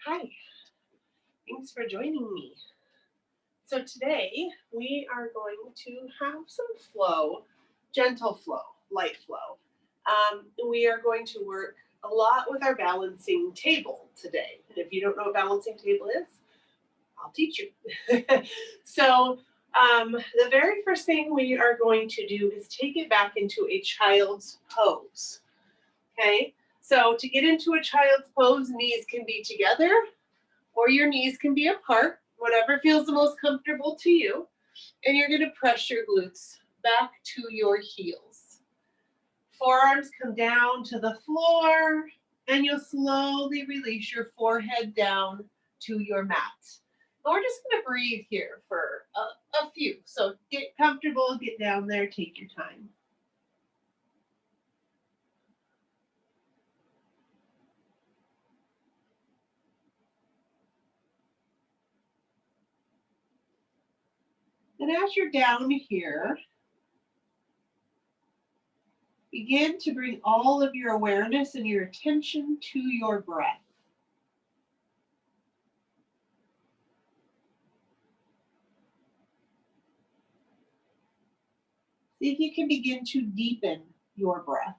Hi, thanks for joining me. So today we are going to have some flow, gentle flow, light flow. We are going to work a lot with our balancing table today. And if you don't know what balancing table is, I'll teach you. The very first thing we are going to do is take it back into a child's pose. Okay, so to get into a child's pose, knees can be together or your knees can be apart, whatever feels the most comfortable to you. And you're going to press your glutes back to your heels. Forearms come down to the floor, and you'll slowly release your forehead down to your mat. And we're just going to breathe here for a few. So get comfortable, get down there, take your time. And as you're down here, begin to bring all of your awareness and your attention to your breath. See if you can begin to deepen your breath.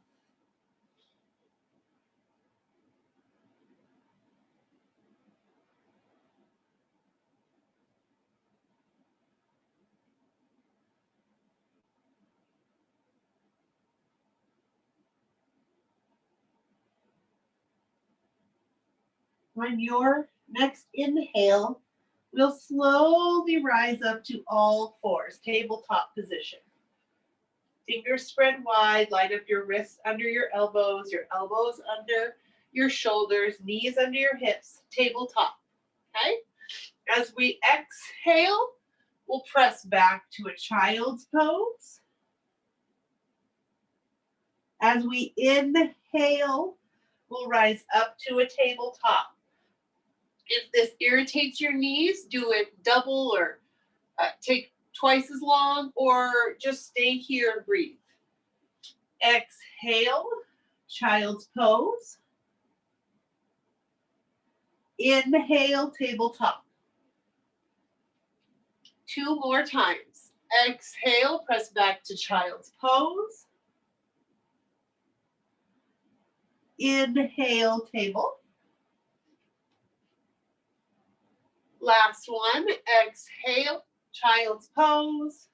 On your next inhale, we'll slowly rise up to all fours, tabletop position. Fingers spread wide, light up your wrists under your elbows under your shoulders, knees under your hips, tabletop. Okay? As we exhale, we'll press back to a child's pose. As we inhale, we'll rise up to a tabletop. If this irritates your knees, do it double or take twice as long, or just stay here and breathe. Exhale, child's pose. Inhale, tabletop. 2 more times. Exhale, press back to child's pose. Inhale, table. Last one. Exhale, child's pose.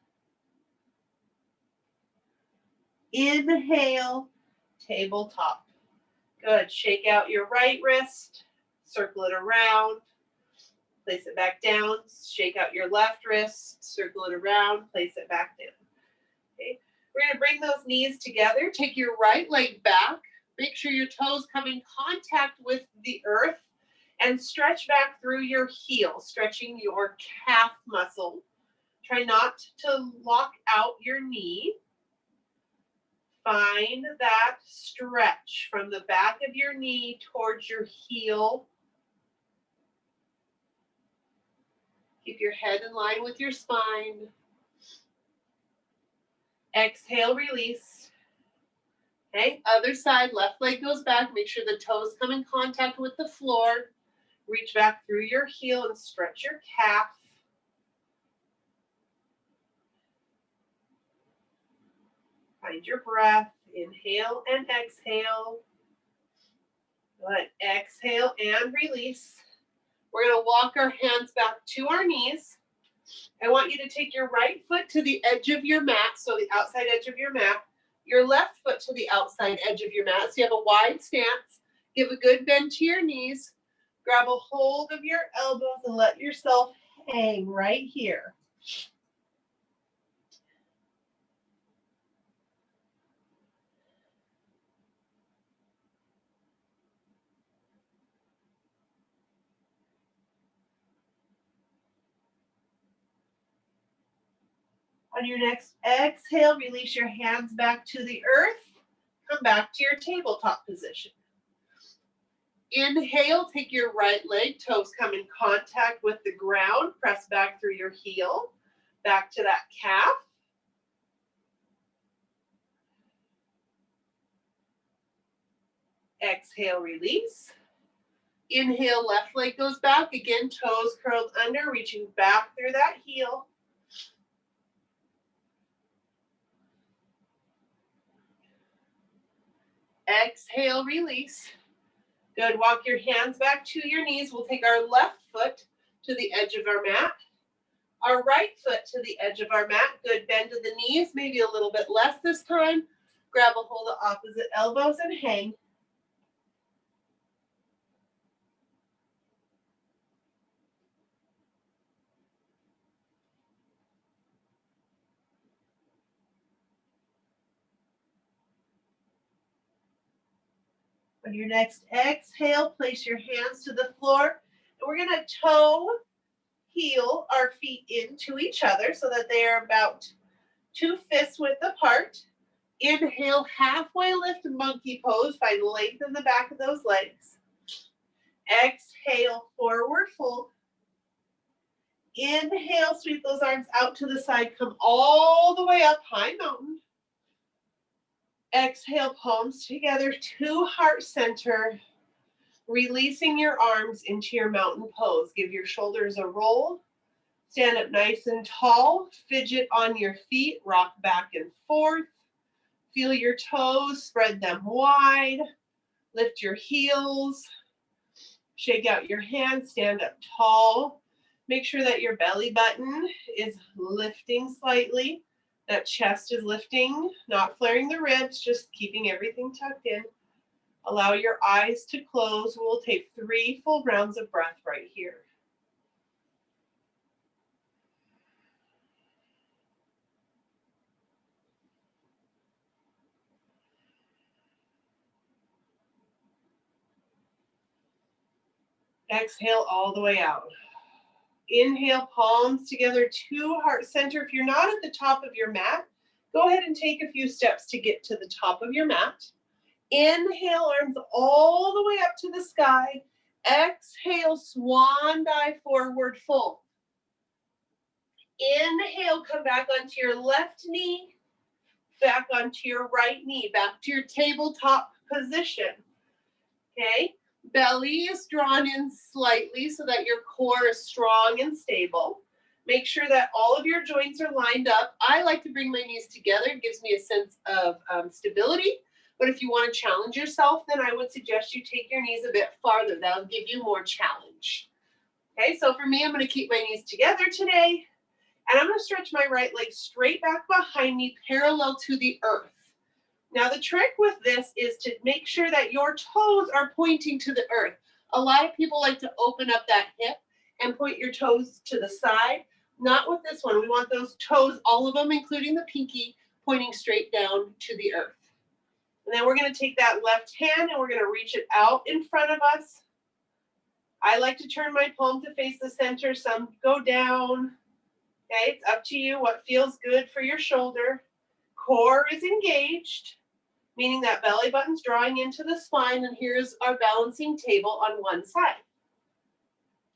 Inhale, tabletop. Good. Shake out your right wrist, circle it around, place it back down. Shake out your left wrist, circle it around, place it back down. Okay. We're going to bring those knees together. Take your right leg back. Make sure your toes come in contact with the earth and stretch back through your heel, stretching your calf muscle. Try not to lock out your knee. Find that stretch from the back of your knee towards your heel. Keep your head in line with your spine. Exhale, release. Okay, other side, left leg goes back. Make sure the toes come in contact with the floor. Reach back through your heel and stretch your calf. Find your breath. Inhale and exhale. Good. Exhale and release. We're going to walk our hands back to our knees. I want you to take your right foot to the edge of your mat, so the outside edge of your mat. Your left foot to the outside edge of your mat, so you have a wide stance. Give a good bend to your knees. Grab a hold of your elbows and let yourself hang right here. On your next exhale, release your hands back to the earth. Come back to your tabletop position. Inhale, take your right leg, toes come in contact with the ground. Press back through your heel, back to that calf. Exhale, release. Inhale, left leg goes back. Again, toes curled under, reaching back through that heel. Exhale, release. Good. Walk your hands back to your knees. We'll take our left foot to the edge of our mat. Our right foot to the edge of our mat. Good. Bend to the knees, maybe a little bit less this time. Grab a hold of opposite elbows and hang. On your next exhale, place your hands to the floor. And we're going to toe heel our feet into each other so that they are about 2 fists width apart. Inhale, halfway lift monkey pose. Find length in the back of those legs. Exhale, forward fold. Inhale, sweep those arms out to the side. Come all the way up, high mountain. Exhale, palms together to heart center. Releasing your arms into your mountain pose. Give your shoulders a roll. Stand up nice and tall. Fidget on your feet. Rock back and forth. Feel your toes. Spread them wide. Lift your heels. Shake out your hands. Stand up tall. Make sure that your belly button is lifting slightly. That chest is lifting, not flaring the ribs, just keeping everything tucked in. Allow your eyes to close. We'll take 3 full rounds of breath right here. Exhale all the way out. Inhale, palms together to heart center. If you're not at the top of your mat, go ahead and take a few steps to get to the top of your mat. Inhale, arms all the way up to the sky. Exhale, swan dive, forward fold. Inhale, come back onto your left knee, back onto your right knee, back to your tabletop position. Okay? Belly is drawn in slightly so that your core is strong and stable. Make sure that all of your joints are lined up. I like to bring my knees together. It gives me a sense of stability. But if you want to challenge yourself, then I would suggest you take your knees a bit farther. That'll give you more challenge. Okay, so for me, I'm going to keep my knees together today. And I'm going to stretch my right leg straight back behind me, parallel to the earth. Now, the trick with this is to make sure that your toes are pointing to the earth. A lot of people like to open up that hip and point your toes to the side. Not with this one. We want those toes, all of them, including the pinky, pointing straight down to the earth. And then we're going to take that left hand and we're going to reach it out in front of us. I like to turn my palm to face the center. Some go down. Okay, it's up to you what feels good for your shoulder. Core is engaged, meaning that belly button's drawing into the spine, and here's our balancing table on one side.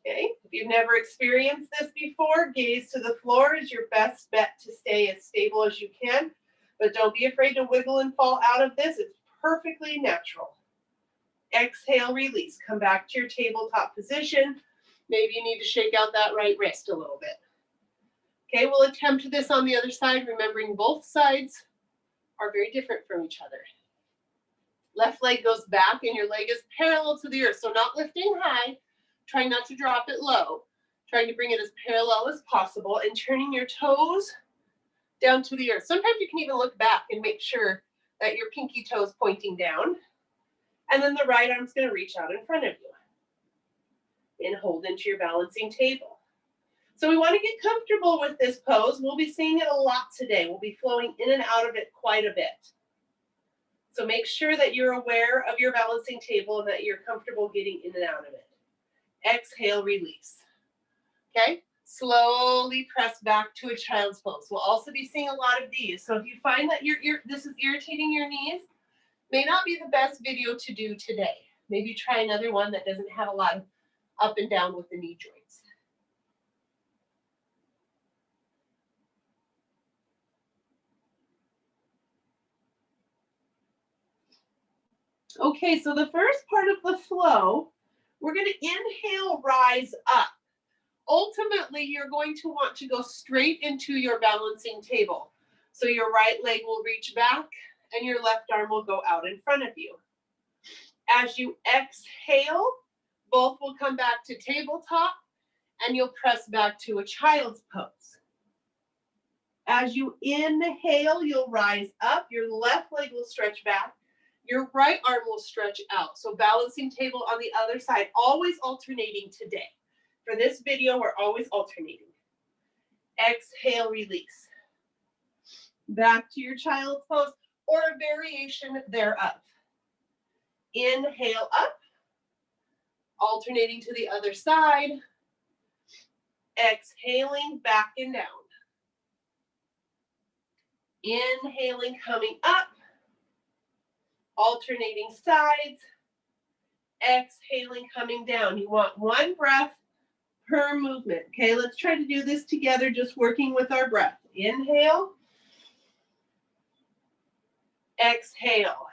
Okay, if you've never experienced this before, gaze to the floor is your best bet to stay as stable as you can, but don't be afraid to wiggle and fall out of this. It's perfectly natural. Exhale, release. Come back to your tabletop position. Maybe you need to shake out that right wrist a little bit. Okay, we'll attempt this on the other side, remembering both sides are very different from each other. Left leg goes back and your leg is parallel to the earth. So not lifting high, trying not to drop it low, trying to bring it as parallel as possible and turning your toes down to the earth. Sometimes you can even look back and make sure that your pinky toe is pointing down. And then the right arm's going to reach out in front of you and hold into your balancing table. So we want to get comfortable with this pose. We'll be seeing it a lot today. We'll be flowing in and out of it quite a bit. So make sure that you're aware of your balancing table and that you're comfortable getting in and out of it. Exhale, release. Okay? Slowly press back to a child's pose. We'll also be seeing a lot of these. So if you find that this is irritating your knees, may not be the best video to do today. Maybe try another one that doesn't have a lot of up and down with the knee joints. Okay, so the first part of the flow, We're going to inhale, rise up. Ultimately, you're going to want to go straight into your balancing table. So your right leg will reach back and your left arm will go out in front of you. As you exhale, both will come back to tabletop and you'll press back to a child's pose. As you inhale, you'll rise up. Your left leg will stretch back. Your right arm will stretch out. So balancing table on the other side, always alternating today. For this video, we're always alternating. Exhale, release. Back to your child's pose or a variation thereof. Inhale up, alternating to the other side. Exhaling back and down. Inhaling, coming up, alternating sides. Exhaling, coming down. You want one breath per movement. Okay, let's try to do this together, just working with our breath. Inhale. Exhale.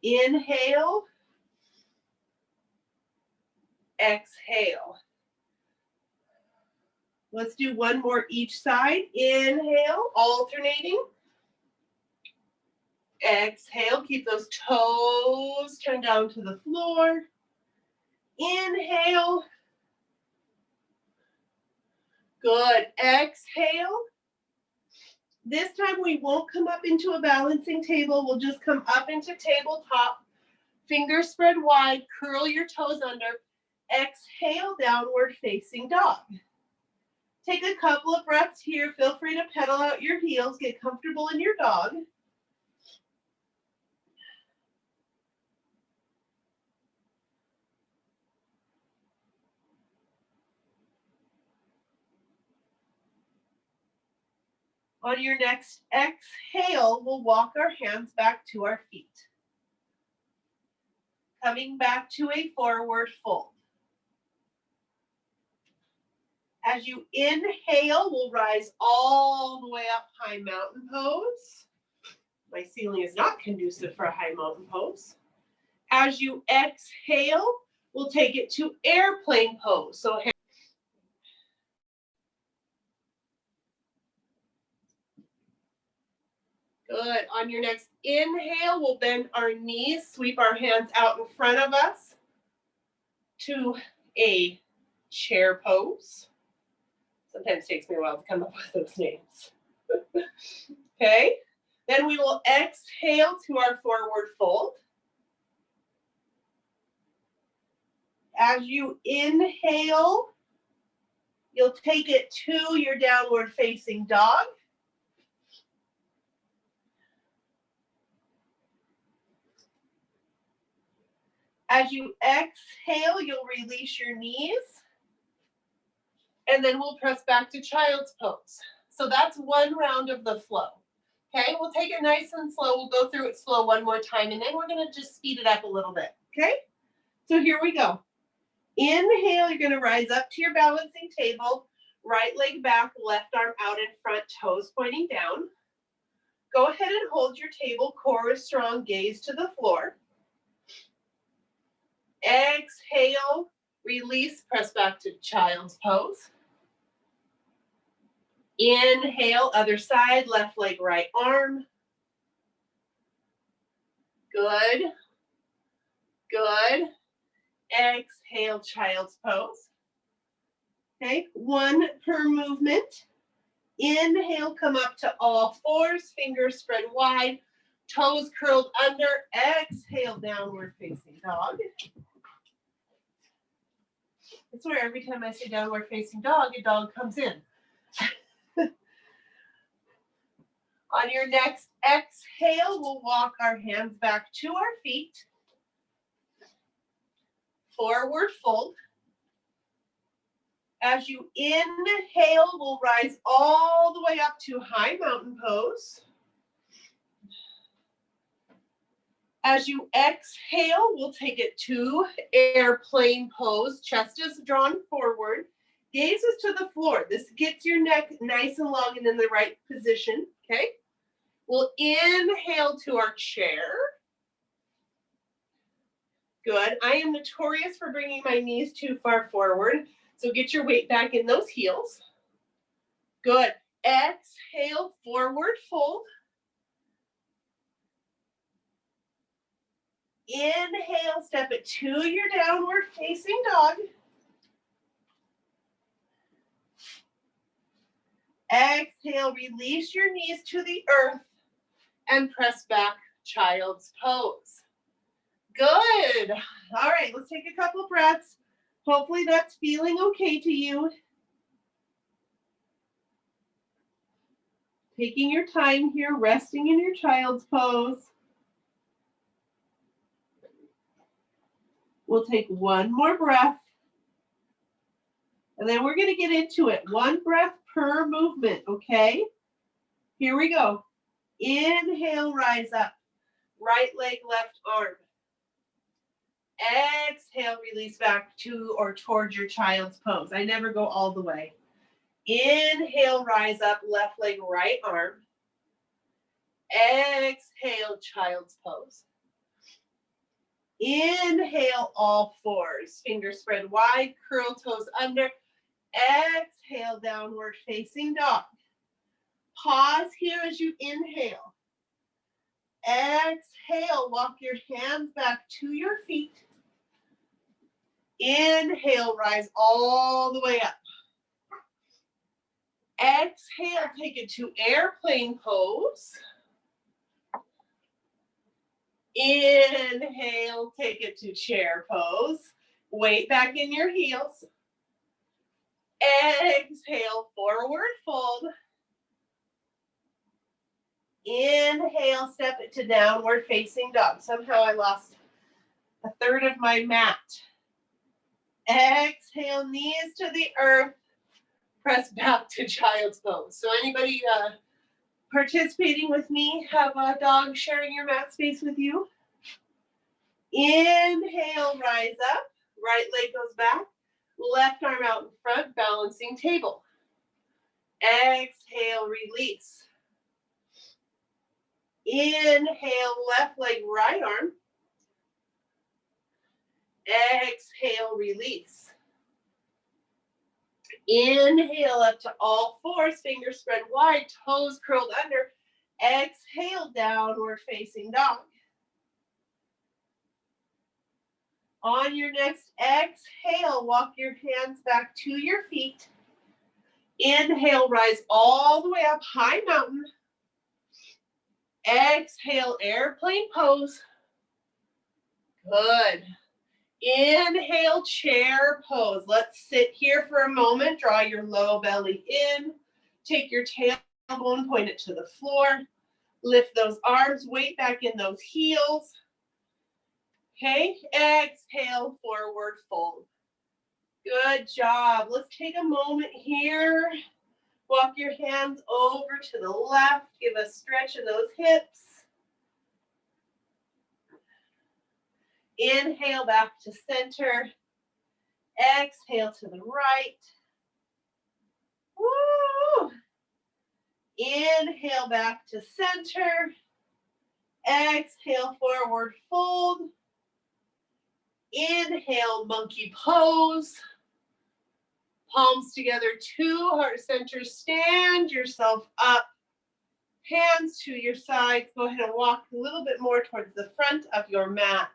Inhale. Exhale. Let's do one more each side. Inhale, alternating. Exhale, keep those toes turned down to the floor. Inhale. Good. Exhale. This time we won't come up into a balancing table. We'll just come up into tabletop. Fingers spread wide. Curl your toes under. Exhale, downward facing dog. Take a couple of breaths here. Feel free to pedal out your heels. Get comfortable in your dog. On your next exhale, we'll walk our hands back to our feet. Coming back to a forward fold. As you inhale, we'll rise all the way up, high mountain pose. My ceiling is not conducive for a high mountain pose. As you exhale, we'll take it to airplane pose. So good. On your next inhale, we'll bend our knees, sweep our hands out in front of us to a chair pose. Sometimes it takes me a while to come up with those names. Okay. Then we will exhale to our forward fold. As you inhale, you'll take it to your downward facing dog. As you exhale, you'll release your knees. And then we'll press back to child's pose. So that's one round of the flow. Okay, we'll take it nice and slow. We'll go through it slow one more time, and then we're going to just speed it up a little bit. Okay, so here we go. Inhale, you're going to rise up to your balancing table. Right leg back, left arm out in front, toes pointing down. Go ahead and hold your table, core is strong, gaze to the floor. Exhale, release, press back to child's pose. Inhale, other side, left leg, right arm. Good. Good. Exhale, child's pose. Okay, one per movement. Inhale, come up to all fours, fingers spread wide, toes curled under. Exhale, downward facing dog. I swear every time I say downward facing dog, a dog comes in. On your next exhale, we'll walk our hands back to our feet. Forward fold. As you inhale, we'll rise all the way up to high mountain pose. As you exhale, we'll take it to airplane pose. Chest is drawn forward. Gaze is to the floor. This gets your neck nice and long and in the right position. Okay. We'll inhale to our chair. Good. I am notorious for bringing my knees too far forward. So get your weight back in those heels. Good. Exhale, forward fold. Inhale, step it to your downward facing dog. Exhale, release your knees to the earth and press back, child's pose. Good. All right, let's take a couple breaths. Hopefully that's feeling okay to you. Taking your time here, resting in your child's pose. We'll take one more breath. And then we're going to get into it. One breath per movement, okay? Here we go. Inhale, rise up. Right leg, left arm. Exhale, release back to or towards your child's pose. I never go all the way. Inhale, rise up, left leg, right arm. Exhale, child's pose. Inhale, all fours. Fingers spread wide, curl toes under. Exhale, downward facing dog. Pause here as you inhale. Exhale, walk your hands back to your feet. Inhale, rise all the way up. Exhale, take it to airplane pose. Inhale, take it to chair pose. Weight back in your heels. Exhale, forward fold. Inhale, step it to downward facing dog. Somehow I lost a third of my mat. Exhale, knees to the earth. Press back to child's pose. So anybody participating with me have a dog sharing your mat space with you? Inhale, rise up. Right leg goes back. Left arm out in front, balancing table. Exhale, release. Inhale, left leg, right arm. Exhale, release. Inhale up to all fours, fingers spread wide, toes curled under. Exhale, downward facing dog. On your next exhale, walk your hands back to your feet. Inhale, rise all the way up, high mountain. Exhale, airplane pose. Good. Inhale, chair pose. Let's sit here for a moment. Draw your low belly in. Take your tailbone, point it to the floor. Lift those arms, weight back in those heels. Okay, exhale, forward fold. Good job. Let's take a moment here. Walk your hands over to the left. Give a stretch in those hips. Inhale back to center. Exhale to the right. Woo! Inhale back to center. Exhale, forward fold. Inhale, monkey pose. Palms together to heart center. Stand yourself up. Hands to your sides. Go ahead and walk a little bit more towards the front of your mat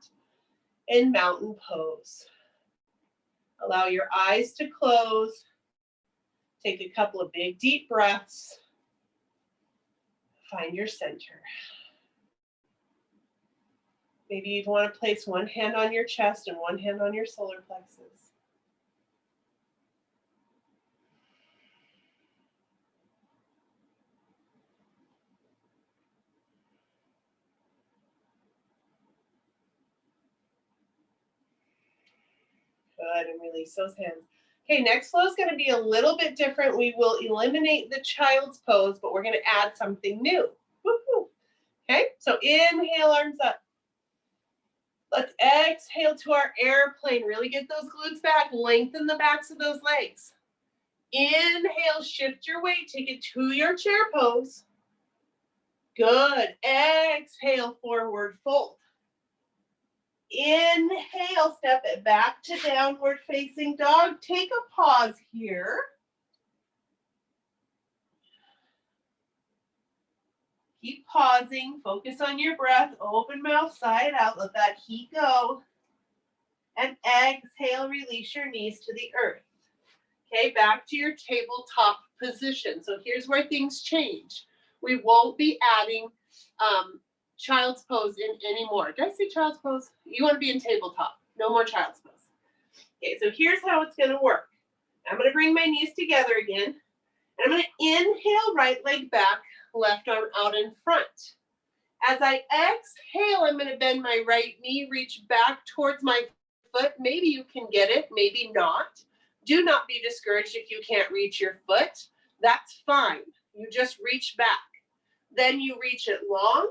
in mountain pose. Allow your eyes to close. Take a couple of big, deep breaths. Find your center. Maybe you want to place one hand on your chest and one hand on your solar plexus. Good, and release those hands. Okay, next flow is going to be a little bit different. We will eliminate the child's pose, but we're going to add something new. Woo-hoo. Okay, so inhale, arms up. Let's exhale to our airplane. Really get those glutes back. Lengthen the backs of those legs. Inhale, shift your weight. Take it to your chair pose. Good. Exhale, forward fold. Inhale, step it back to downward facing dog. Take a pause here. Keep pausing, focus on your breath, open mouth, side out, let that heat go. And exhale, release your knees to the earth. Okay, back to your tabletop position. So here's where things change. We won't be adding child's pose in anymore. Did I say child's pose? You want to be in tabletop. No more child's pose. Okay, so here's how it's going to work. I'm going to bring my knees together again. And I'm going to inhale, right leg back, left arm out in front. As I exhale, I'm going to bend my right knee, reach back towards my foot. Maybe you can get it, maybe not. Do not be discouraged if you can't reach your foot. That's fine. You just reach back. Then you reach it long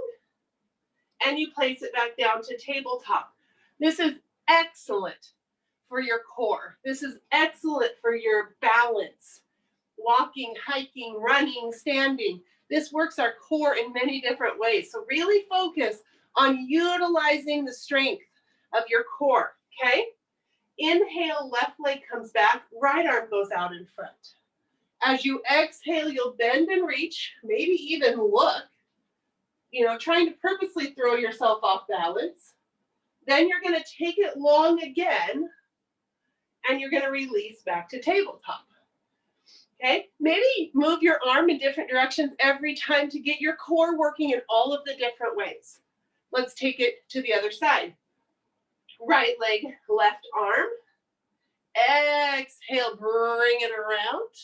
and you place it back down to tabletop. This is excellent for your core. This is excellent for your balance. Walking, hiking, running, standing. This works our core in many different ways. So really focus on utilizing the strength of your core, okay? Inhale, left leg comes back, right arm goes out in front. As you exhale, you'll bend and reach, maybe even look, trying to purposely throw yourself off balance. Then you're going to take it long again, and you're going to release back to tabletop. Okay, maybe move your arm in different directions every time to get your core working in all of the different ways. Let's take it to the other side. Right leg, left arm. Exhale, bring it around.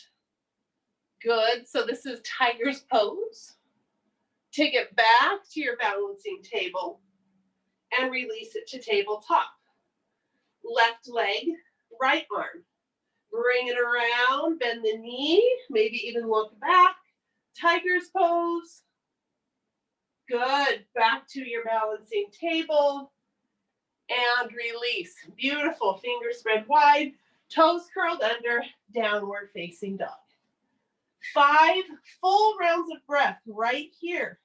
Good, so this is tiger's pose. Take it back to your balancing table and release it to tabletop. Left leg, right arm. Bring it around, bend the knee, maybe even look back. Tiger's pose. Good. Back to your balancing table. And release. Beautiful. Fingers spread wide. Toes curled under. Downward facing dog. 5 full rounds of breath right here.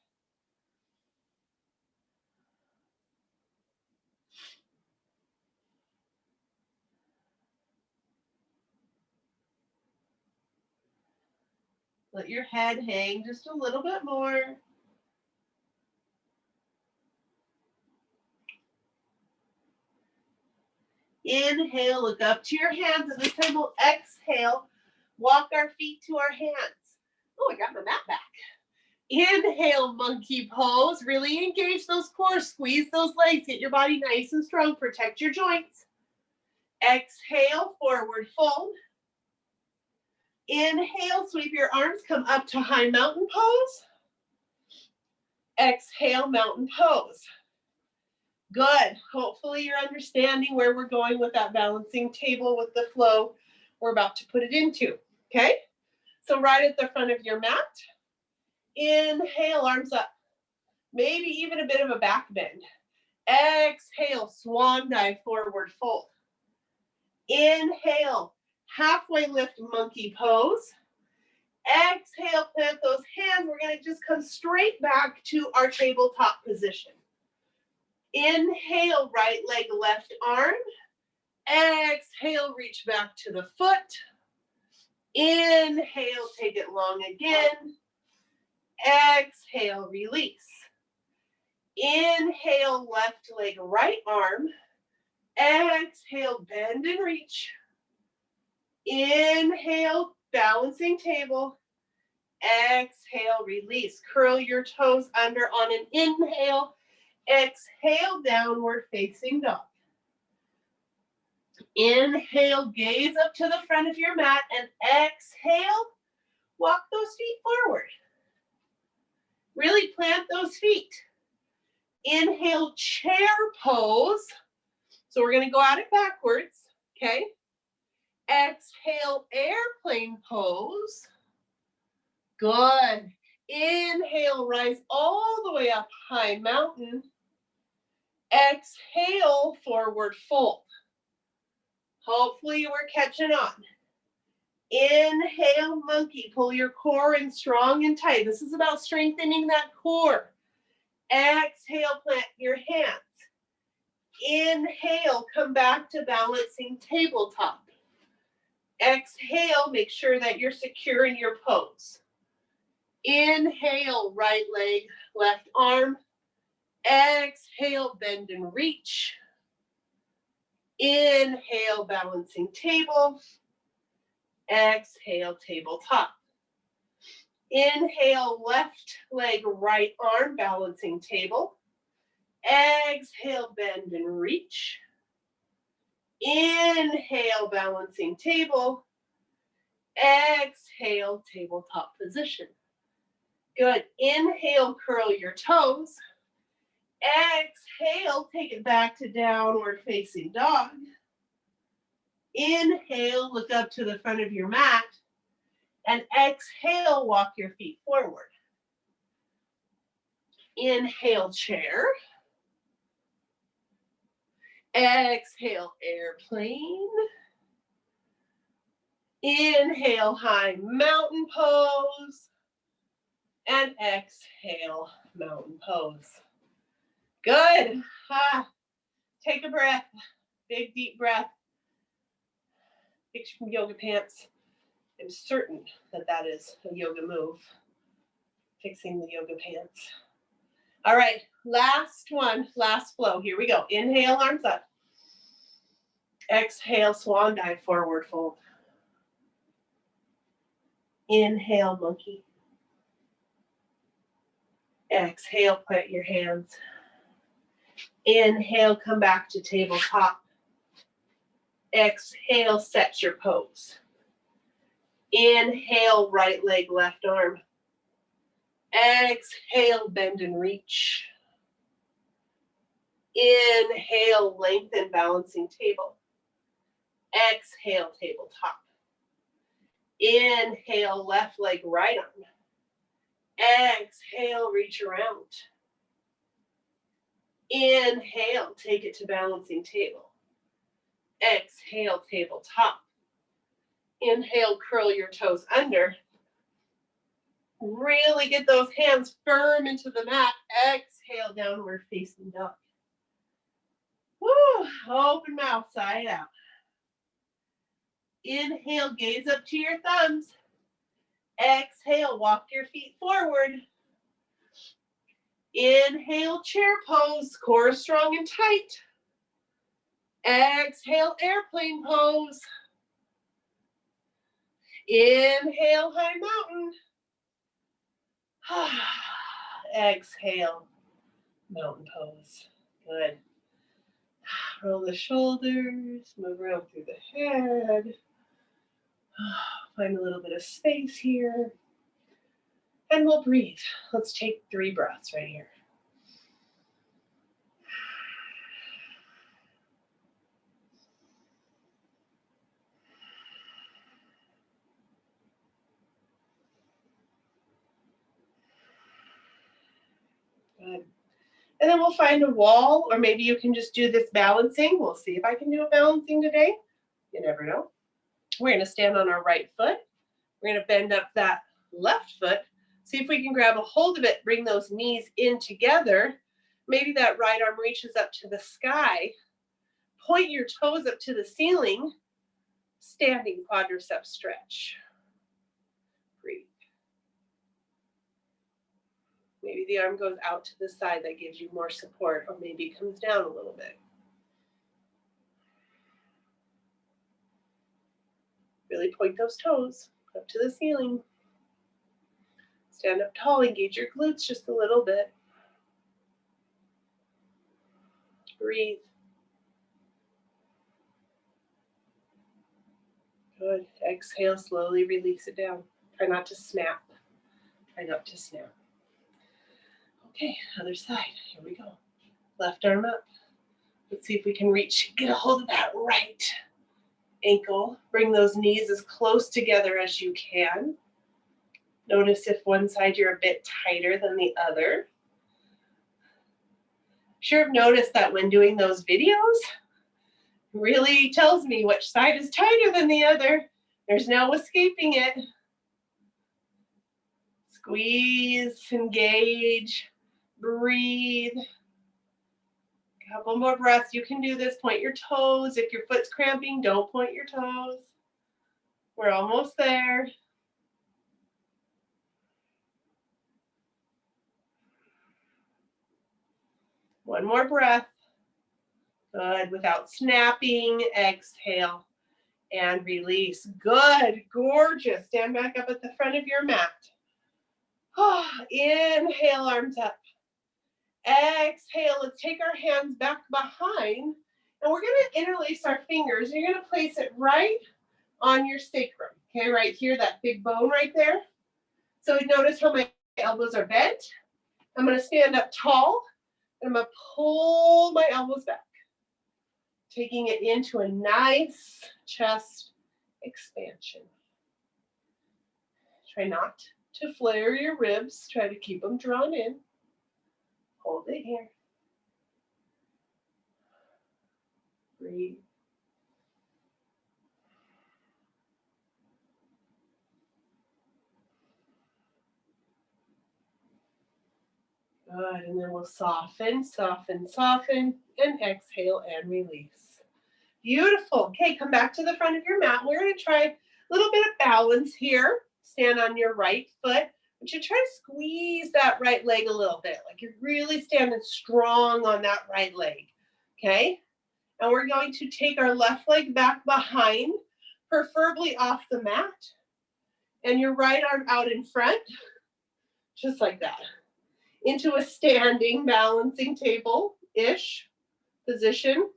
Let your head hang just a little bit more. Inhale, look up to your hands, and this time we'll exhale. Walk our feet to our hands. Oh, I got my mat back. Inhale, monkey pose. Really engage those core, squeeze those legs, get your body nice and strong, protect your joints. Exhale, forward fold. Inhale, sweep your arms, come up to high mountain pose. Exhale, mountain pose. Good. Hopefully you're understanding where we're going with that balancing table with the flow we're about to put it into. Okay? So right at the front of your mat, inhale, arms up. Maybe even a bit of a back bend. Exhale, swan dive, forward fold. Inhale, halfway lift, monkey pose. Exhale, plant those hands. We're going to just come straight back to our tabletop position. Inhale, right leg, left arm. Exhale, reach back to the foot. Inhale, take it long again. Exhale, release. Inhale, left leg, right arm. Exhale, bend and reach. Inhale, balancing table. Exhale, release. Curl your toes under on an inhale. Exhale, downward facing dog. Inhale, gaze up to the front of your mat, and exhale, walk those feet forward. Really plant those feet. Inhale, chair pose. So we're going to go at it backwards, okay? Exhale, airplane pose. Good. Inhale, rise all the way up, high mountain. Exhale, forward fold. Hopefully you were catching on. Inhale, monkey. Pull your core in strong and tight. This is about strengthening that core. Exhale, plant your hands. Inhale, come back to balancing tabletop. Exhale, make sure that you're secure in your pose. Inhale, right leg, left arm. Exhale, bend and reach. Inhale, balancing table. Exhale, tabletop. Inhale, left leg, right arm, balancing table. Exhale, bend and reach. Inhale, balancing table. Exhale, tabletop position. Good. Inhale, curl your toes. Exhale, take it back to downward facing dog. Inhale, look up to the front of your mat. And exhale, walk your feet forward. Inhale, chair. Exhale, airplane. Inhale, high mountain pose. And exhale, mountain pose. Good. Take a breath. Big, deep breath. Picture from yoga pants. I'm certain that that is a yoga move. Fixing the yoga pants. All right, last one, last flow. Here we go. Inhale, arms up. Exhale, swan dive, forward fold. Inhale, monkey. Exhale, plant your hands. Inhale, come back to tabletop. Exhale, set your pose. Inhale, right leg, left arm. Exhale, bend and reach. Inhale, lengthen, balancing table. Exhale, tabletop. Inhale, left leg, right arm. Exhale, reach around. Inhale, take it to balancing table. Exhale, tabletop. Inhale, curl your toes under. Really get those hands firm into the mat. Exhale, downward facing dog. Woo, open mouth, side out. Inhale, gaze up to your thumbs. Exhale, walk your feet forward. Inhale, chair pose, core strong and tight. Exhale, airplane pose. Inhale, high mountain. Exhale, mountain pose. Good. Roll the shoulders, move around through the head. Find a little bit of space here. And we'll breathe. Let's take 3 breaths right here. Good. And then we'll find a wall, or maybe you can just do this balancing. We'll see if I can do a balancing today. You never know. We're going to stand on our right foot. We're going to bend up that left foot. See if we can grab a hold of it, bring those knees in together. Maybe that right arm reaches up to the sky. Point your toes up to the ceiling. Standing quadricep stretch. Breathe. Maybe the arm goes out to the side. That gives you more support, or maybe it comes down a little bit. Really point those toes up to the ceiling. Stand up tall, engage your glutes just a little bit. Breathe. Good. Exhale, slowly release it down. Try not to snap. Try not to snap. Okay, other side. Here we go. Left arm up. Let's see if we can reach, get a hold of that right ankle. Bring those knees as close together as you can. Notice if one side you're a bit tighter than the other. Sure have noticed that when doing those videos, really tells me which side is tighter than the other. There's no escaping it. Squeeze, engage, breathe. Couple more breaths. You can do this. Point your toes. If your foot's cramping, don't point your toes. We're almost there. One more breath. Good. Without snapping, exhale and release. Good. Gorgeous. Stand back up at the front of your mat. Inhale, arms up. Exhale. Let's take our hands back behind, and we're going to interlace our fingers. You're going to place it right on your sacrum. Okay, right here, that big bone right there. So notice how my elbows are bent. I'm going to stand up tall, and I'm going to pull my elbows back, taking it into a nice chest expansion. Try not to flare your ribs. Try to keep them drawn in. Hold it here. Breathe. Good, and then we'll soften, soften, soften, and exhale and release. Beautiful. Okay, come back to the front of your mat. We're going to try a little bit of balance here. Stand on your right foot, but you try to squeeze that right leg a little bit, like you're really standing strong on that right leg, okay? And we're going to take our left leg back behind, preferably off the mat, and your right arm out in front, just like that, into a standing balancing table-ish position.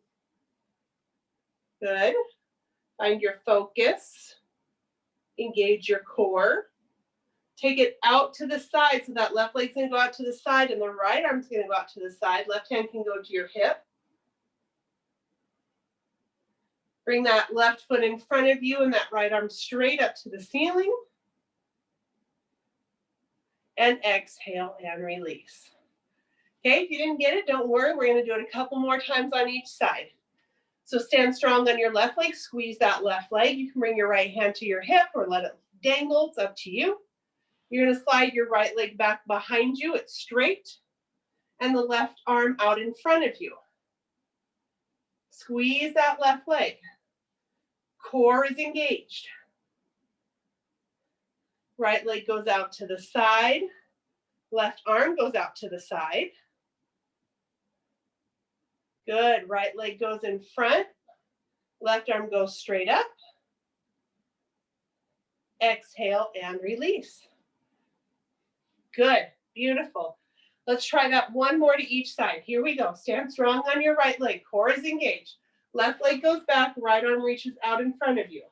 Good. Find your focus. Engage your core. Take it out to the side. So that left leg's going to go out to the side and the right arm's going to go out to the side. Left hand can go to your hip. Bring that left foot in front of you and that right arm straight up to the ceiling. And exhale and release. Okay, if you didn't get it, don't worry. We're going to do it a couple more times on each side. So stand strong on your left leg. Squeeze that left leg. You can bring your right hand to your hip or let it dangle. It's up to you. You're going to slide your right leg back behind you. It's straight. And the left arm out in front of you. Squeeze that left leg. Core is engaged. Right leg goes out to the side. Left arm goes out to the side. Good. Right leg goes in front. Left arm goes straight up. Exhale and release. Good. Beautiful. Let's try that one more to each side. Here we go. Stand strong on your right leg. Core is engaged. Left leg goes back. Right arm reaches out in front of you.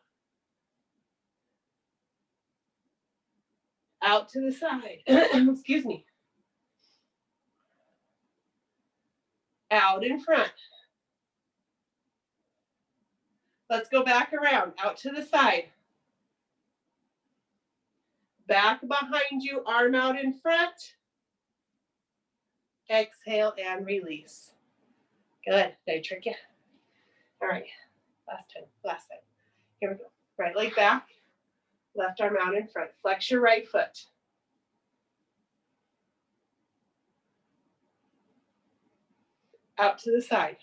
Out to the side. Excuse me. Out in front. Let's go back around. Out to the side. Back behind you, arm out in front. Exhale and release. Good. Did I trick you? All right. Last time. Here we go. Right leg back. Left arm out in front. Flex your right foot. Out to the side.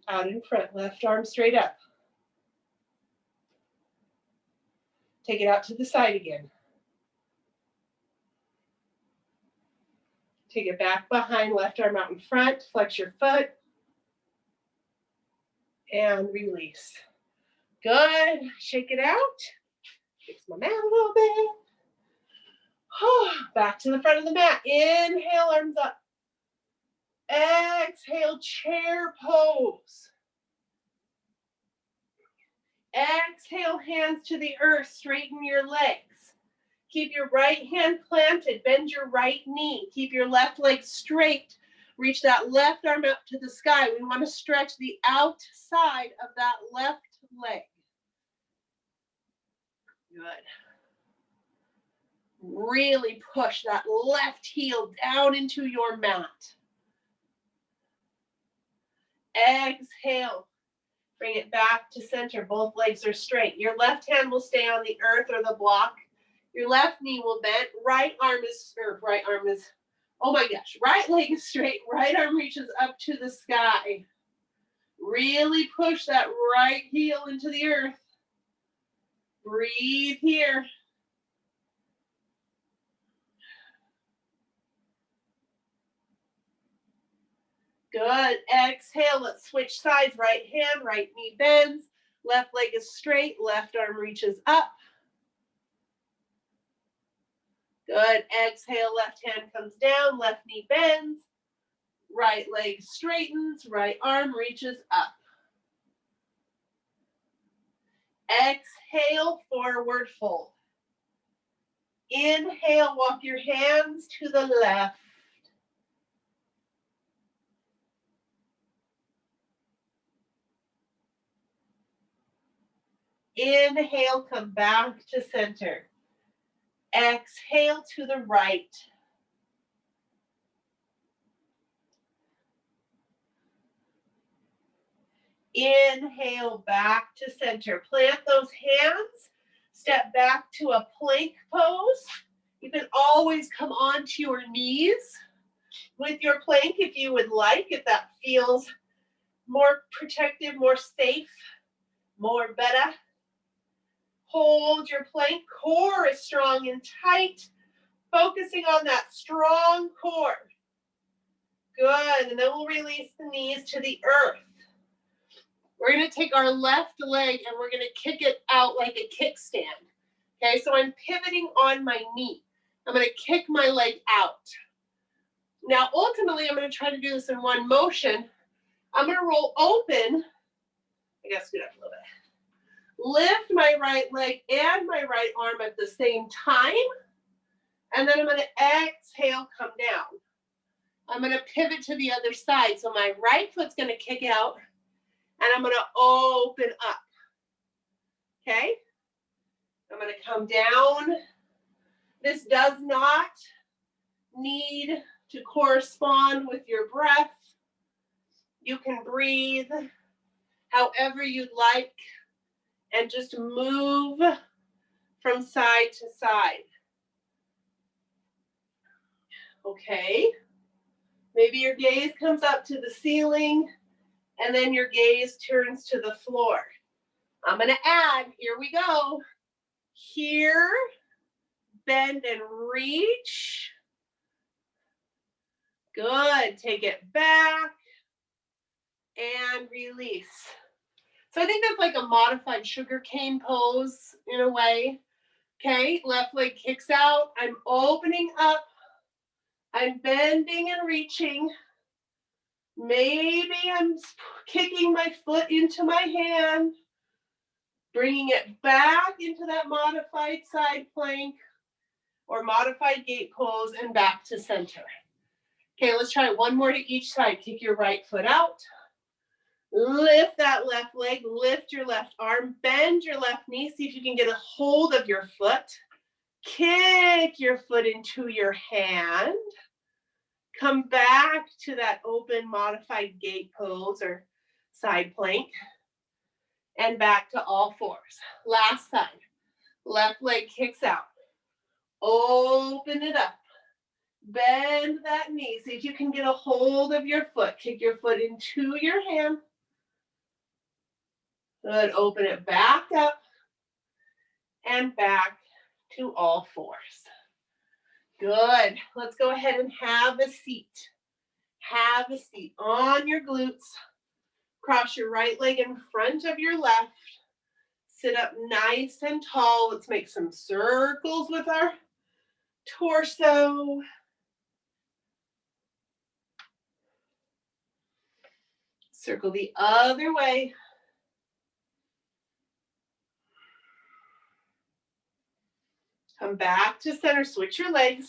Out in front. Left arm straight up. Take it out to the side again. Take it back behind, left arm out in front. Flex your foot. And release. Good. Shake it out. Fix my mat a little bit. Back to the front of the mat. Inhale, arms up. Exhale, chair pose. Exhale, hands to the earth. Straighten your legs. Keep your right hand planted. Bend your right knee. Keep your left leg straight. Reach that left arm up to the sky. We want to stretch the outside of that left leg. Good. Really push that left heel down into your mat. Exhale. Bring it back to center. Both legs are straight. Your left hand will stay on the earth or the block. Your left knee will bend. Right leg is straight. Right arm reaches up to the sky. Really push that right heel into the earth. Breathe here. Good. Exhale. Let's switch sides. Right hand, right knee bends. Left leg is straight. Left arm reaches up. Good. Exhale. Left hand comes down. Left knee bends. Right leg straightens. Right arm reaches up. Exhale. Forward fold. Inhale. Walk your hands to the left. Inhale, come back to center. Exhale to the right. Inhale, back to center. Plant those hands. Step back to a plank pose. You can always come onto your knees with your plank if you would like, if that feels more protective, more safe, more better. Hold your plank. Core is strong and tight. Focusing on that strong core. Good. And then we'll release the knees to the earth. We're going to take our left leg and we're going to kick it out like a kickstand. Okay, so I'm pivoting on my knee. I'm going to kick my leg out. Now, ultimately, I'm going to try to do this in one motion. I'm going to roll open. I got to scoot up a little bit. Lift my right leg and my right arm at the same time. And then I'm going to exhale, come down. I'm going to pivot to the other side. So my right foot's going to kick out. And I'm going to open up. Okay? I'm going to come down. This does not need to correspond with your breath. You can breathe however you'd like and just move from side to side. Okay? Maybe your gaze comes up to the ceiling and then your gaze turns to the floor. I'm going to add, here we go. Here, bend and reach. Good. Take it back and release. So I think that's like a modified sugar cane pose in a way. Okay, left leg kicks out. I'm opening up. I'm bending and reaching. Maybe I'm kicking my foot into my hand, bringing it back into that modified side plank or modified gate pose and back to center. Okay, let's try one more to each side. Kick your right foot out. Lift that left leg, lift your left arm, bend your left knee. See if you can get a hold of your foot. Kick your foot into your hand. Come back to that open modified gate pose or side plank. And back to all fours. Last side. Left leg kicks out. Open it up. Bend that knee. See if you can get a hold of your foot. Kick your foot into your hand. Good. Open it back up and back to all fours. Good. Let's go ahead and have a seat. Have a seat on your glutes. Cross your right leg in front of your left. Sit up nice and tall. Let's make some circles with our torso. Circle the other way. Come back to center. Switch your legs.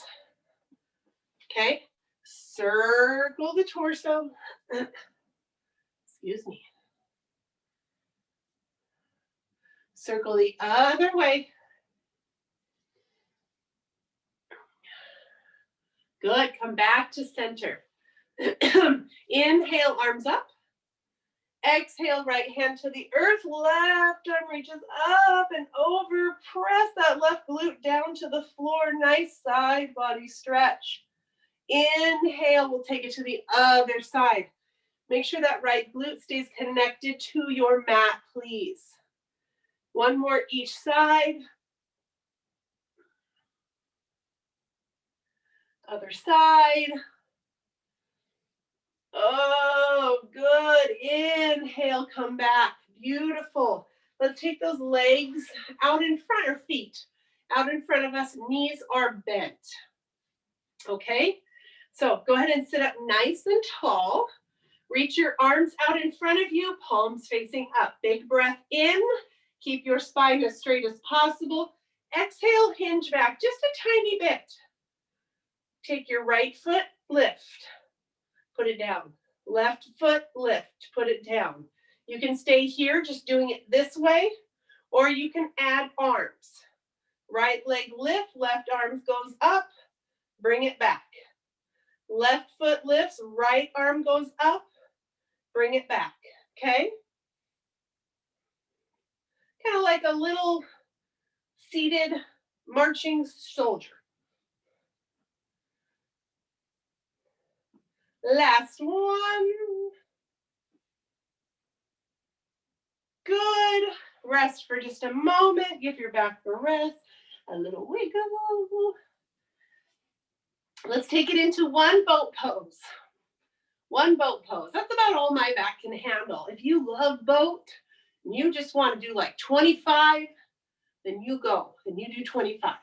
Okay. Circle the torso. Excuse me. Circle the other way. Good. Come back to center. Inhale, arms up. Exhale, right hand to the earth, left arm reaches up and over. Press that left glute down to the floor. Nice side body stretch. Inhale, we'll take it to the other side. Make sure that right glute stays connected to your mat, please. One more each side. Other side. Oh, good. Inhale, come back. Beautiful. Let's take those legs out in front, or feet out in front of us. Knees are bent. Okay? So go ahead and sit up nice and tall. Reach your arms out in front of you, palms facing up. Big breath in. Keep your spine as straight as possible. Exhale, hinge back just a tiny bit. Take your right foot, lift. Put it down. Left foot, lift, put it down. You can stay here just doing it this way, or you can add arms. Right leg lift, left arm goes up, bring it back. Left foot lifts, right arm goes up, bring it back, okay? Kind of like a little seated marching soldier. Last one. Good. Rest for just a moment. Give your back a rest. A little wiggle. Let's take it into one boat pose. One boat pose. That's about all my back can handle. If you love boat and you just want to do like 25, then you go and you do 25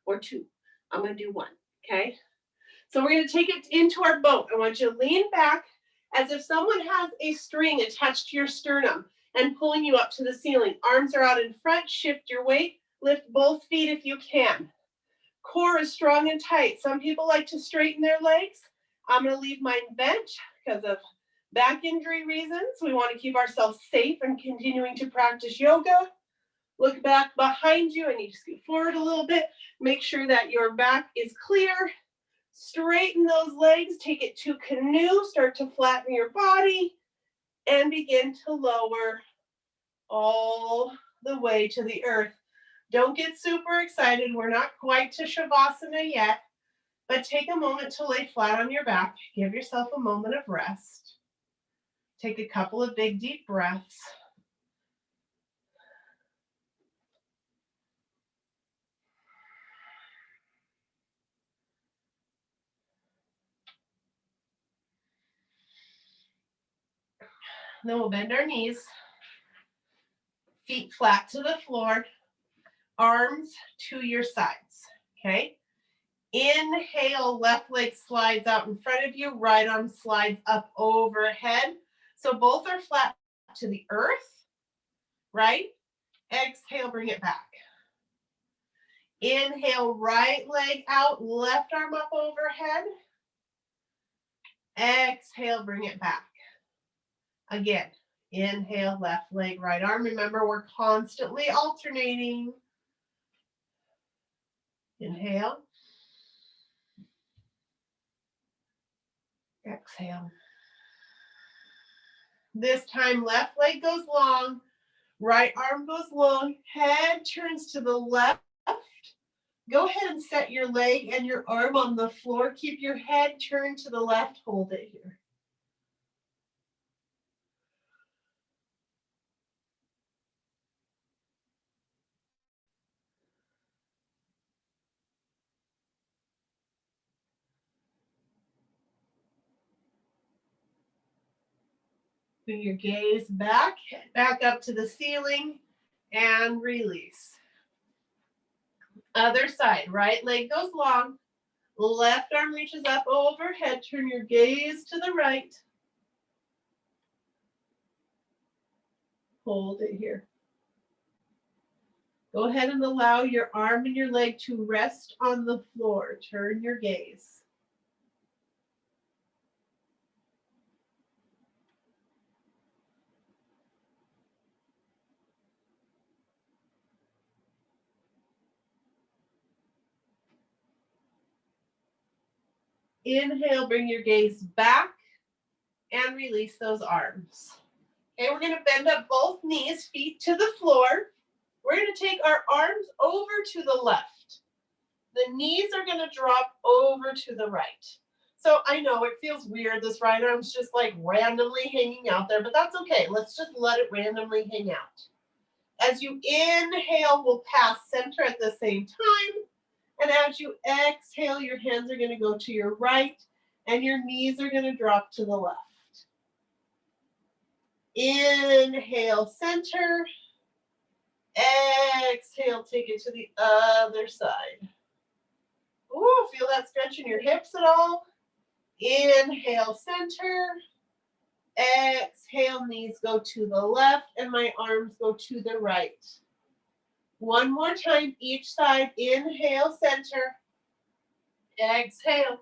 or 2. I'm going to do 1, okay? So we're going to take it into our boat. I want you to lean back as if someone has a string attached to your sternum and pulling you up to the ceiling. Arms are out in front. Shift your weight. Lift both feet if you can. Core is strong and tight. Some people like to straighten their legs. I'm going to leave mine bent because of back injury reasons. We want to keep ourselves safe and continuing to practice yoga. Look back behind you. I need to scoot forward a little bit. Make sure that your back is clear. Straighten those legs. Take it to canoe. Start to flatten your body and begin to lower all the way to the earth. Don't get super excited. We're not quite to Shavasana yet, but take a moment to lay flat on your back. Give yourself a moment of rest. Take a couple of big, deep breaths. Then we'll bend our knees. Feet flat to the floor. Arms to your sides, okay? Inhale, left leg slides out in front of you, right arm slides up overhead. So both are flat to the earth, right? Exhale, bring it back. Inhale, right leg out, left arm up overhead. Exhale, bring it back. Again, inhale, left leg, right arm. Remember, we're constantly alternating. Inhale. Exhale. This time, left leg goes long, right arm goes long, head turns to the left. Go ahead and set your leg and your arm on the floor. Keep your head turned to the left. Hold it here. Bring your gaze back up to the ceiling, and release. Other side, right leg goes long, left arm reaches up overhead. Turn your gaze to the right. Hold it here. Go ahead and allow your arm and your leg to rest on the floor. Turn your gaze. Inhale, bring your gaze back and release those arms. Okay, we're going to bend up both knees, feet to the floor. We're going to take our arms over to the left. The knees are going to drop over to the right. So I know it feels weird. This right arm's just like randomly hanging out there, but that's okay. Let's just let it randomly hang out. As you inhale, we'll pass center at the same time. And as you exhale, your hands are going to go to your right and your knees are going to drop to the left. Inhale, center. Exhale, take it to the other side. Ooh, feel that stretch in your hips at all? Inhale, center. Exhale, knees go to the left and my arms go to the right. One more time, each side. Inhale, center. Exhale.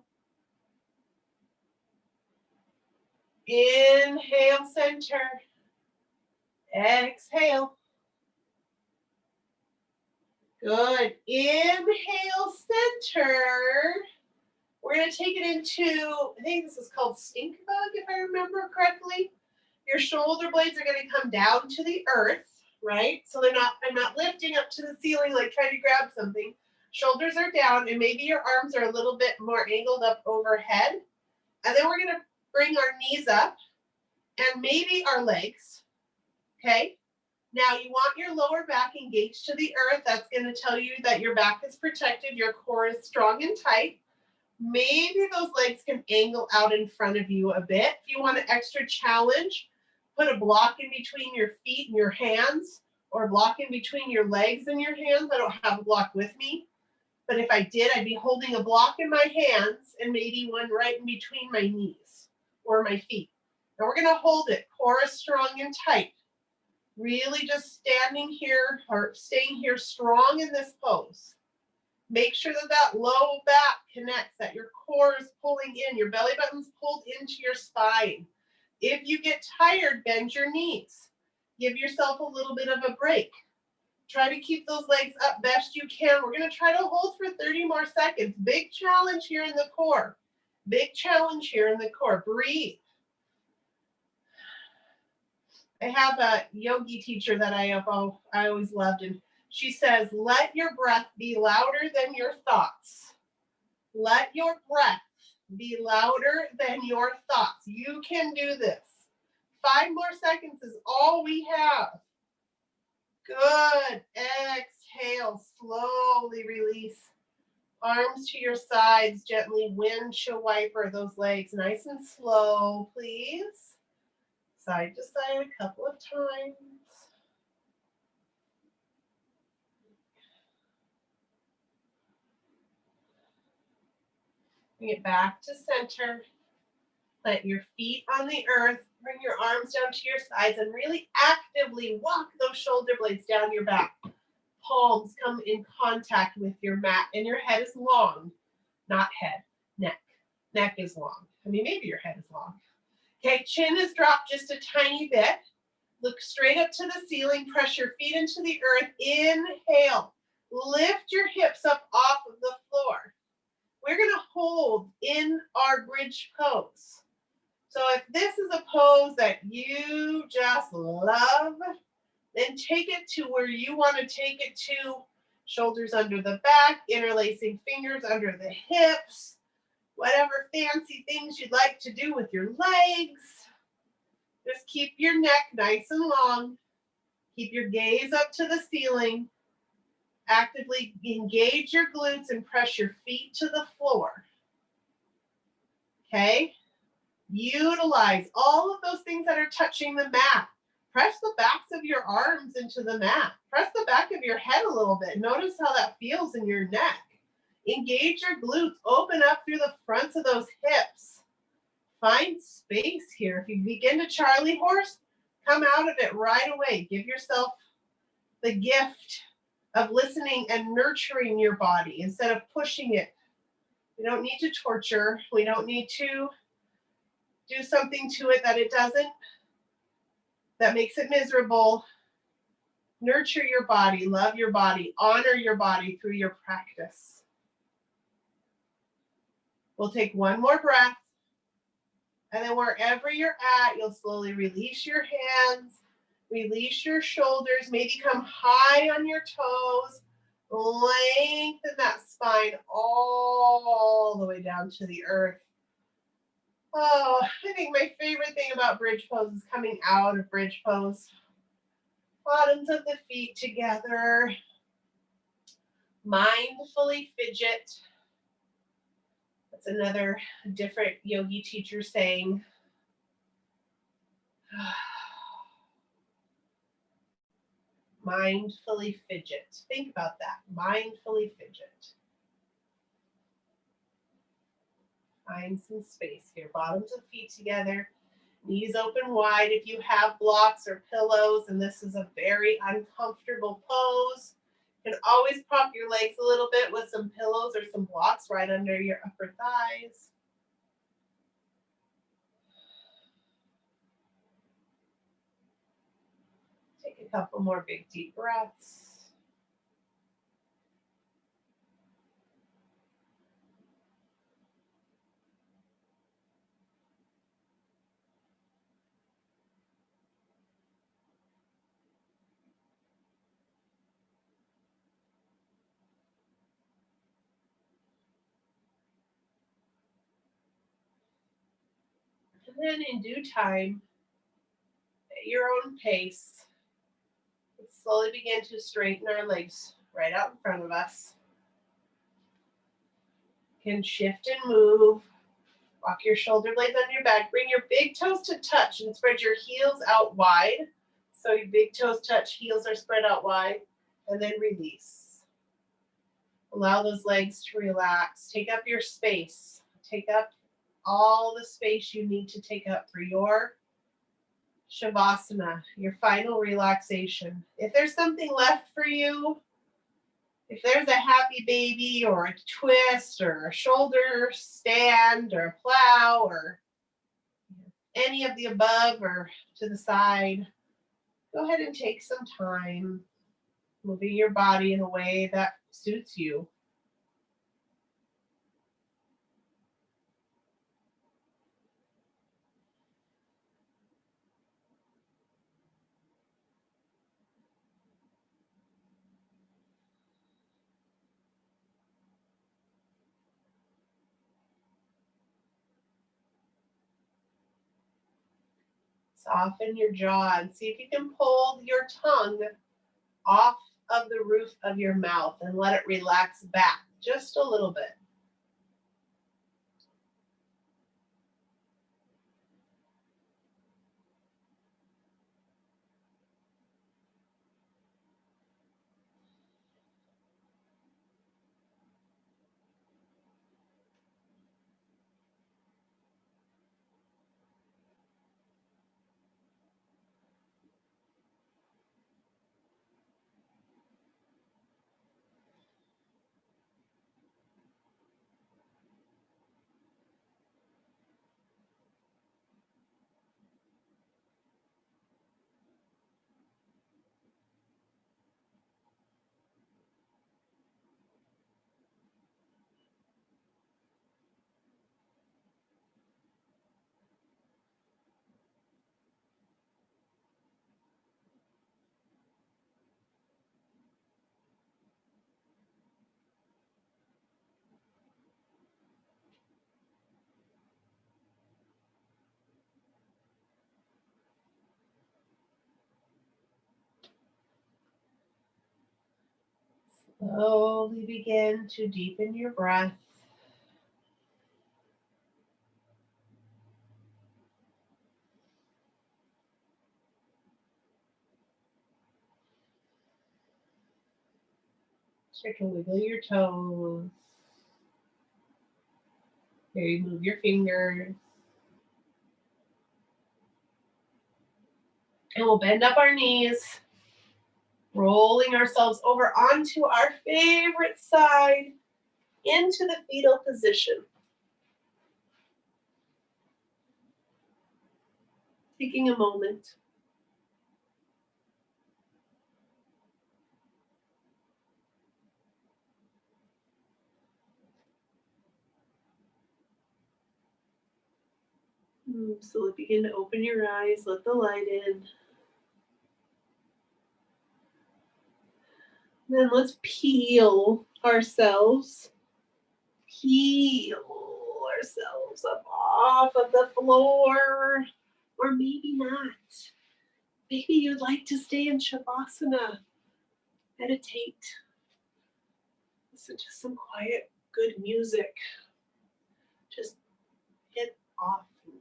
Inhale, center. Exhale. Good. Inhale, center. We're going to take it into, I think this is called stink bug, if I remember correctly. Your shoulder blades are going to come down to the earth, right? So I'm not lifting up to the ceiling like trying to grab something. Shoulders are down and maybe your arms are a little bit more angled up overhead. And then we're going to bring our knees up and maybe our legs, okay? Now you want your lower back engaged to the earth. That's going to tell you that your back is protected, your core is strong and tight. Maybe those legs can angle out in front of you a bit. If you want an extra challenge, put a block in between your feet and your hands, or a block in between your legs and your hands. I don't have a block with me, but if I did, I'd be holding a block in my hands and maybe one right in between my knees or my feet. Now we're going to hold it, core is strong and tight. Really just standing here or staying here strong in this pose. Make sure that that low back connects, that your core is pulling in, your belly button's pulled into your spine. If you get tired, bend your knees. Give yourself a little bit of a break. Try to keep those legs up best you can. We're going to try to hold for 30 more seconds. Big challenge here in the core. Big challenge here in the core. Breathe. I have a yogi teacher that I always loved, and she says, let your breath be louder than your thoughts. Let your breath be louder than your thoughts. You can do this. 5 more seconds is all we have. Good. Exhale. Slowly release. Arms to your sides. Gently windshield wiper those legs. Nice and slow, please. Side to side a couple of times. Bring it back to center. Plant your feet on the earth. Bring your arms down to your sides and really actively walk those shoulder blades down your back. Palms come in contact with your mat and your head is long, not head, neck. Neck is long. I mean, maybe your head is long. Okay, chin is dropped just a tiny bit. Look straight up to the ceiling. Press your feet into the earth. Inhale. Lift your hips up off of the floor. We're going to hold in our bridge pose. So if this is a pose that you just love, then take it to where you want to take it to. Shoulders under the back, interlacing fingers under the hips, whatever fancy things you'd like to do with your legs. Just keep your neck nice and long. Keep your gaze up to the ceiling. Actively engage your glutes and press your feet to the floor. Okay? Utilize all of those things that are touching the mat. Press the backs of your arms into the mat. Press the back of your head a little bit. Notice how that feels in your neck. Engage your glutes. Open up through the fronts of those hips. Find space here. If you begin to Charlie horse, come out of it right away. Give yourself the gift of listening and nurturing your body instead of pushing it. We don't need to torture. We don't need to do something to it that it doesn't, that makes it miserable. Nurture your body, love your body, honor your body through your practice. We'll take one more breath. And then wherever you're at, you'll slowly release your hands, release your shoulders, maybe come high on your toes, lengthen that spine all the way down to the earth. Oh, I think my favorite thing about bridge pose is coming out of bridge pose. Bottoms of the feet together. Mindfully fidget. That's another different yogi teacher saying. Mindfully fidget. Think about that. Mindfully fidget. Find some space here. Bottoms of feet together. Knees open wide. If you have blocks or pillows and this is a very uncomfortable pose, you can always prop your legs a little bit with some pillows or some blocks right under your upper thighs. Take a couple more big deep breaths. And then in due time, at your own pace, let's slowly begin to straighten our legs right out in front of us. You can shift and move. Walk your shoulder blades on your back. Bring your big toes to touch and spread your heels out wide. So your big toes touch, heels are spread out wide. And then release. Allow those legs to relax. Take up your space. Take up all the space you need to take up for your Shavasana, your final relaxation. If there's something left for you, if there's a happy baby or a twist or a shoulder stand or a plow or any of the above or to the side, go ahead and take some time moving your body in a way that suits you. Soften your jaw and see if you can pull your tongue off of the roof of your mouth and let it relax back just a little bit. Slowly begin to deepen your breath. Start to wiggle your toes. Maybe move your fingers. And we'll bend up our knees, rolling ourselves over onto our favorite side into the fetal position. Taking a moment. So begin to open your eyes, let the light in. Then let's peel ourselves. Peel ourselves up off of the floor. Or maybe not. Maybe you'd like to stay in Shavasana. Meditate. Listen to some quiet, good music. Just get off and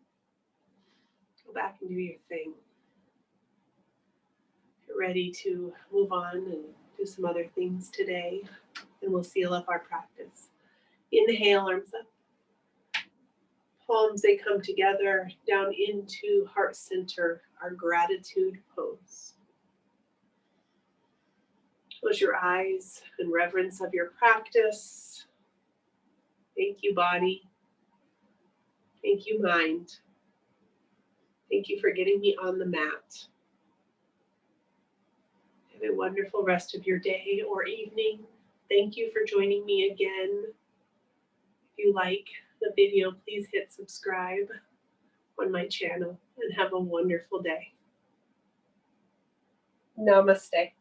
go back and do your thing. Get ready to move on and do some other things today. And we'll seal up our practice. Inhale, arms up. Palms, they come together down into heart center, our gratitude pose. Close your eyes in reverence of your practice. Thank you, body. Thank you, mind. Thank you for getting me on the mat. Have a wonderful rest of your day or evening. Thank you for joining me again. If you like the video, please hit subscribe on my channel and have a wonderful day. Namaste.